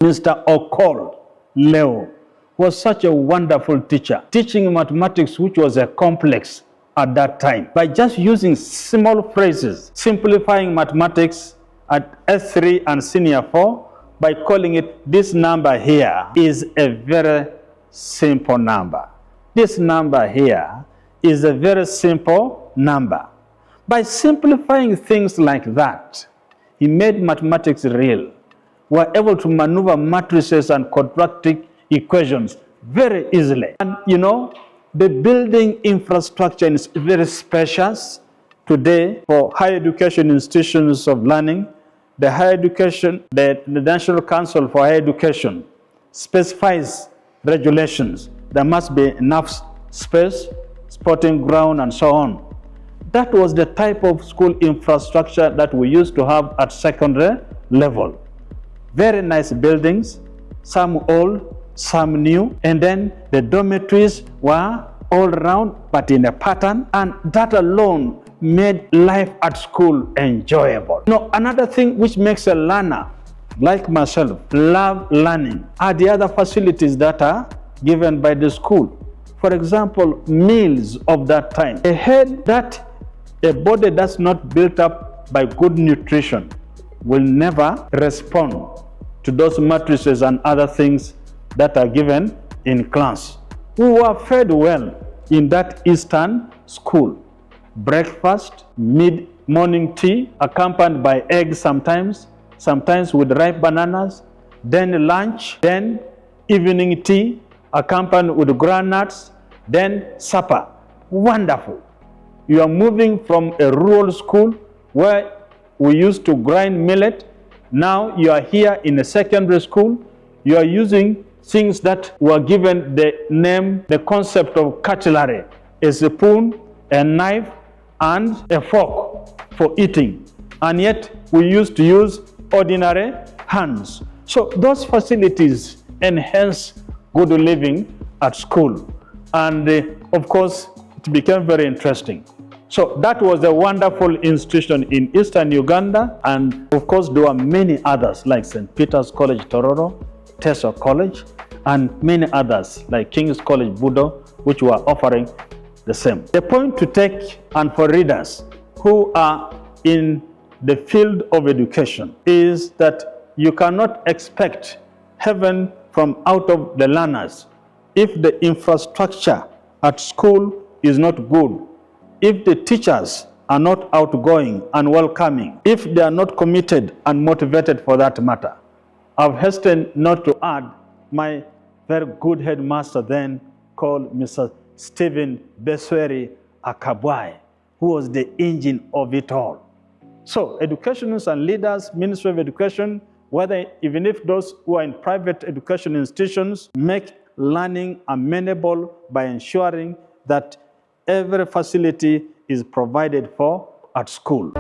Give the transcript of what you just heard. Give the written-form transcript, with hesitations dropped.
Mr. Okol Leo was such a wonderful teacher, teaching mathematics, which was a complex at that time, by just using small phrases, simplifying mathematics at S3 and Senior 4 by calling it, this number here is a very simple number. This number here is a very simple number. By simplifying things like that, he made mathematics real. We're able to maneuver matrices and quadratic equations very easily. And you know, the building infrastructure is very spacious today for higher education institutions of learning. The National Council for Higher Education specifies regulations. There must be enough space, sporting ground, and so on. That was the type of school infrastructure that we used to have at secondary level. Very nice buildings, some old, some new, and then the dormitories were all around but in a pattern, and that alone made life at school enjoyable. Now, another thing which makes a learner like myself love learning are the other facilities that are given by the school. For example, meals of that time. A body that's not built up by good nutrition will never respond to those matrices and other things that are given in class. We were fed well in that Eastern school. Breakfast, mid-morning tea, accompanied by eggs sometimes with ripe bananas, then lunch, then evening tea, accompanied with groundnuts, then supper. Wonderful. You are moving from a rural school where we used to grind millet. Now you are here in a secondary school. You are using things that were given the concept of cutlery: a spoon, a knife, and a fork for eating. And yet we used to use ordinary hands. So those facilities enhance good living at school. And of course, it became very interesting. So that was a wonderful institution in Eastern Uganda. And of course, there were many others like St. Peter's College, Tororo, Teso College, and many others like King's College, Budo, which were offering the same. The point to take, and for readers who are in the field of education, is that you cannot expect heaven from out of the learners if the infrastructure at school is not good, if the teachers are not outgoing and welcoming, if they are not committed and motivated for that matter. I've hastened not to add my very good headmaster then, called Mr. Stephen Besweri Akabwai, who was the engine of it all. So educationists and leaders, Ministry of Education, even if those who are in private education institutions, make learning amenable by ensuring that every facility is provided for at school.